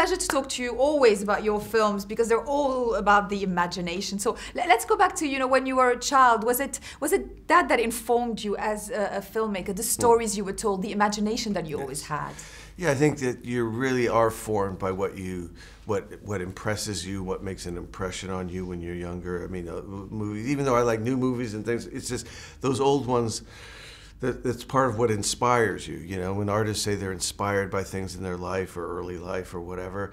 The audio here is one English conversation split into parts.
pleasure to talk to you always about your films because they're all about the imagination. So let's go back to, you know, when you were a child. Was it that informed you as a filmmaker? The stories you were told, the imagination that you always had? Yeah, I think that you really are formed by what impresses you, what makes an impression on you when you're younger. I mean, movies, even though I like new movies and things, it's just those old ones. That's part of what inspires you. You know, when artists say they're inspired by things in their life or early life or whatever,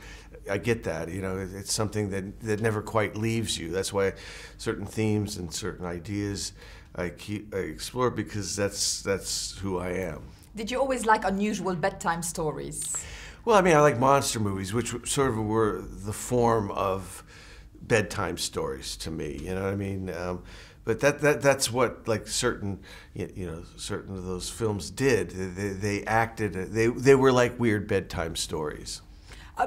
I get that. You know, it's something that never quite leaves you. That's why certain themes and certain ideas I explore, because that's who I am. Did you always like unusual bedtime stories? Well, I mean, I like monster movies, which sort of were the form of bedtime stories to me. You know what I mean? But that's what, like, certain of those films did. They acted. They were like weird bedtime stories.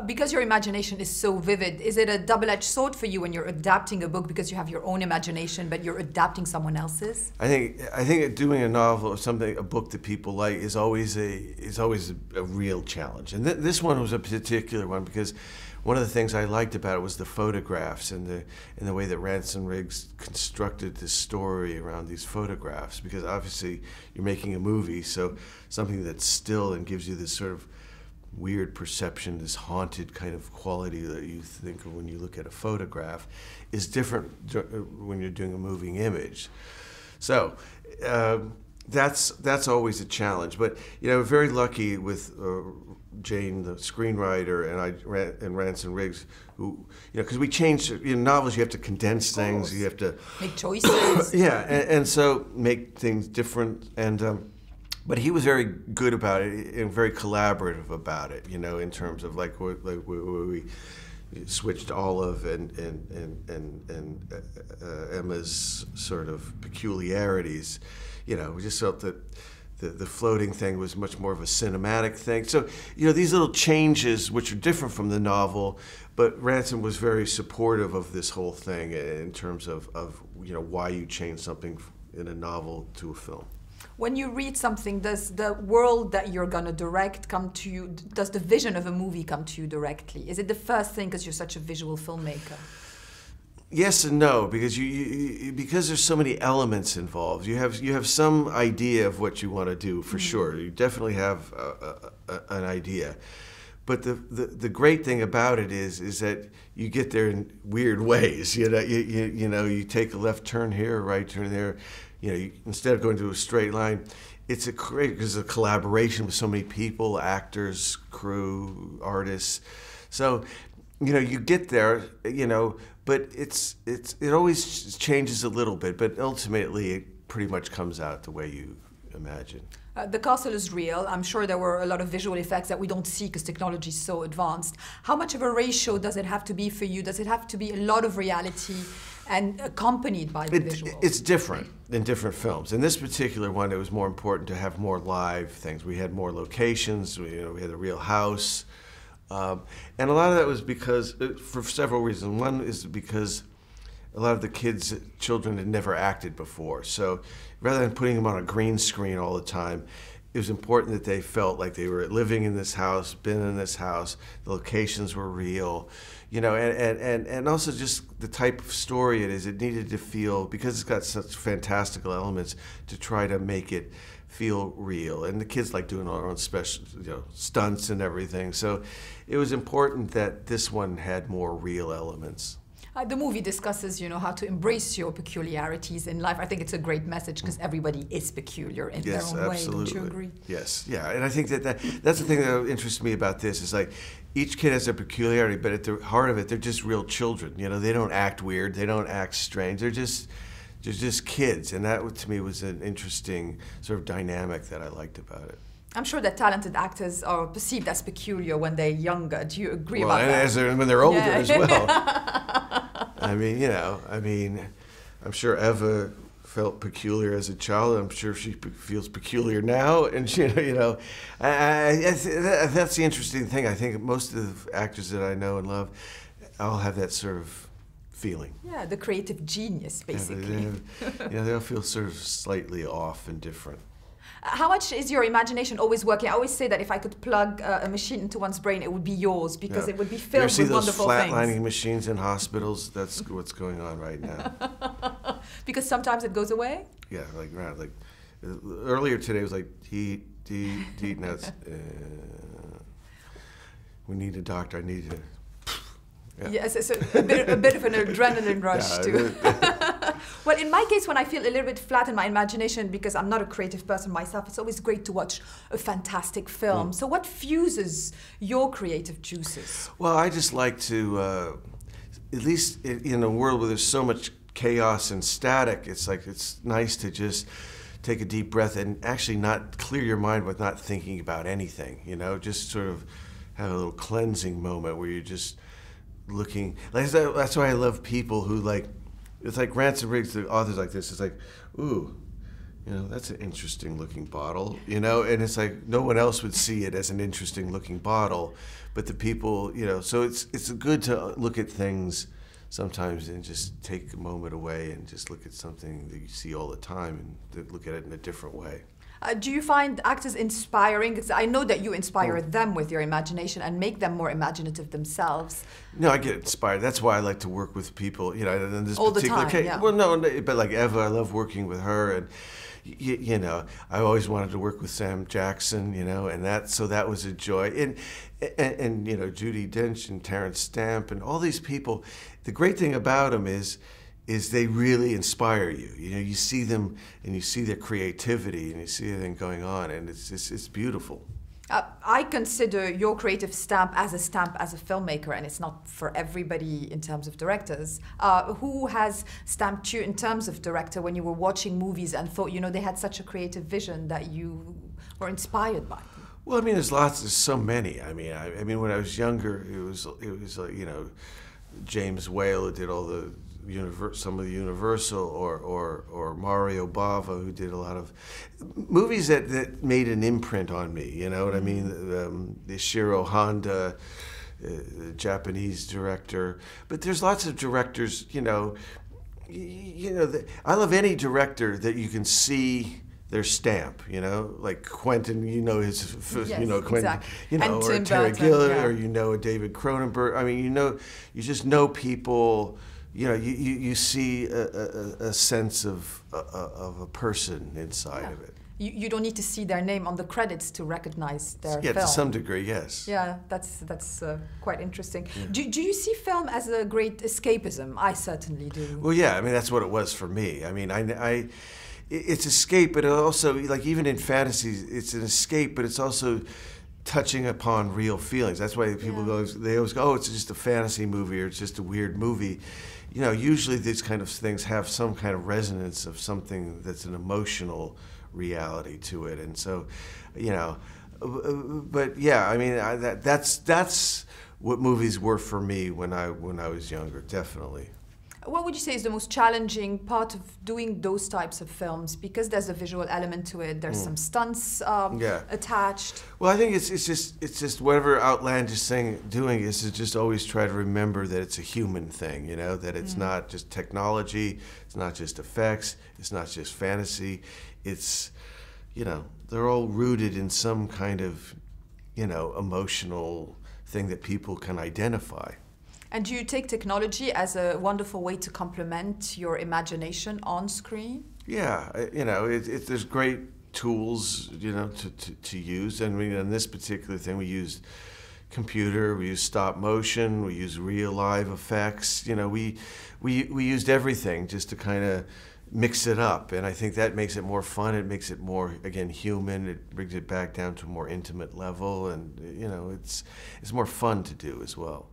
Because your imagination is so vivid, is it a double-edged sword for you when you're adapting a book because you have your own imagination, but you're adapting someone else's? I think doing a novel or a book that people like is always a real challenge. And this one was a particular one because one of the things I liked about it was the photographs and the way that Ranson Riggs constructed this story around these photographs. Because obviously you're making a movie, so something that's still and gives you this sort of weird perception, this haunted kind of quality that you think of when you look at a photograph, is different when you're doing a moving image. So that's always a challenge. But you know, very lucky with Jane, the screenwriter, and Ranson Riggs, who, you know, because we changed. In novels, you have to condense things, you have to make choices. Yeah, and so make things different. And but he was very good about it and very collaborative about it. You know, in terms of like we switched Olive and Emma's sort of peculiarities. You know, we just felt that the floating thing was much more of a cinematic thing. So, you know, these little changes, which are different from the novel, but Ranson was very supportive of this whole thing in terms of you know, why you change something in a novel to a film. When you read something, does the world that you're going to direct come to you? Does the vision of a movie come to you directly? Is it the first thing because you're such a visual filmmaker? Yes and no, because because there's so many elements involved. You have some idea of what you want to do for sure. You definitely have an idea, but the great thing about it is that you get there in weird ways. You know, you take a left turn here, a right turn there. You know, instead of going to a straight line, it's because of collaboration with so many people, actors, crew, artists. So, you know, you get there, you know, but it always changes a little bit, but ultimately it pretty much comes out the way you imagine. The castle is real. I'm sure there were a lot of visual effects that we don't see because technology is so advanced. How much of a ratio does it have to be for you? Does it have to be a lot of reality and accompanied by the visuals? It's different in different films. In this particular one, it was more important to have more live things. We had more locations. We had a real house. And a lot of that was because, for several reasons. One is because a lot of the children had never acted before. So rather than putting them on a green screen all the time, it was important that they felt like they were living in this house, been in this house, the locations were real, you know, and also just the type of story it is. It needed to feel, because it's got such fantastical elements, to try to make it feel real. And the kids like doing all their own special, you know, stunts and everything. So it was important that this one had more real elements. The movie discusses, you know, how to embrace your peculiarities in life. I think it's a great message because everybody is peculiar in their own way. Don't you agree? Yes, yeah, and I think that's the thing that interests me about this is, like, each kid has a peculiarity, but at the heart of it, they're just real children. You know, they don't act weird, they don't act strange. They're just kids, and that to me was an interesting sort of dynamic that I liked about it. I'm sure that talented actors are perceived as peculiar when they're younger. Do you agree about that? And when they're older as well. I mean, you know, I'm sure Eva felt peculiar as a child. I'm sure she feels peculiar now, and that's the interesting thing. I think most of the actors that I know and love all have that sort of feeling. Yeah, the creative genius, basically. Yeah, they all feel sort of slightly off and different. How much is your imagination always working? I always say that if I could plug a machine into one's brain, it would be yours, because it would be filled with wonderful things. You ever see those flatlining machines in hospitals? That's what's going on right now. Because sometimes it goes away? Yeah, like earlier today it was like, now it's, we need a doctor, I need to... Yeah. Yes, it's a bit of an adrenaline rush too. Well, in my case, when I feel a little bit flat in my imagination, because I'm not a creative person myself, it's always great to watch a fantastic film. So what fuses your creative juices? Well, I just like to, at least in a world where there's so much chaos and static, it's nice to just take a deep breath and actually not clear your mind with not thinking about anything, just sort of have a little cleansing moment where you're just looking. That's why I love people who it's like Ransom Riggs, the authors like this. It's like, ooh, that's an interesting looking bottle, and it's like no one else would see it as an interesting looking bottle, but the people, so it's good to look at things sometimes and just take a moment away and just look at something that you see all the time and look at it in a different way. Do you find actors inspiring? Because I know that you inspire them with your imagination and make them more imaginative themselves. No, I get inspired. That's why I like to work with people, in this all particular the time, case. yeah. Well, no, but like Eva, I love working with her, and I always wanted to work with Sam Jackson, and that was a joy. And Judi Dench and Terrence Stamp and all these people. The great thing about them is they really inspire you. You see them and you see their creativity and you see everything going on, and it's beautiful. I consider your creative stamp as a filmmaker, and it's not for everybody in terms of directors. Who has stamped you in terms of director when you were watching movies and thought, they had such a creative vision that you were inspired by? Well, there's so many. I mean, when I was younger, it was like, James Whale, who did all the some of the Universal, or Mario Bava, who did a lot of movies that made an imprint on me. You know what I mean? The Ishiro Honda, the Japanese director. But there's lots of directors. I love any director that you can see their stamp, like Quentin, his, yes, Quentin, exactly. Or Terry Gilliam, or David Cronenberg. You just know people. You see a sense of a person inside of it. You don't need to see their name on the credits to recognize their film. Yeah, to some degree, yes. Yeah, that's quite interesting. Yeah. Do you see film as a great escapism? I certainly do. Well, yeah, that's what it was for me. It's escape, but it also, even in fantasies, it's an escape, but it's also touching upon real feelings. That's why people they always go, oh, it's just a fantasy movie, or it's just a weird movie. Usually these kind of things have some kind of resonance of something that's an emotional reality to it. And so, but yeah, that's what movies were for me when I was younger, definitely. What would you say is the most challenging part of doing those types of films? Because there's a visual element to it. There's some stunts attached. Well, I think it's just whatever outlandish thing doing is to just always try to remember that it's a human thing. That it's not just technology. It's not just effects. It's not just fantasy. It's they're all rooted in some kind of emotional thing that people can identify. And do you take technology as a wonderful way to complement your imagination on screen? Yeah, there's great tools, to use. And in this particular thing, we used computer, we used stop motion, we used real live effects. We used everything just to kind of mix it up, and I think that makes it more fun. It makes it more, again, human. It brings it back down to a more intimate level, and it's more fun to do as well.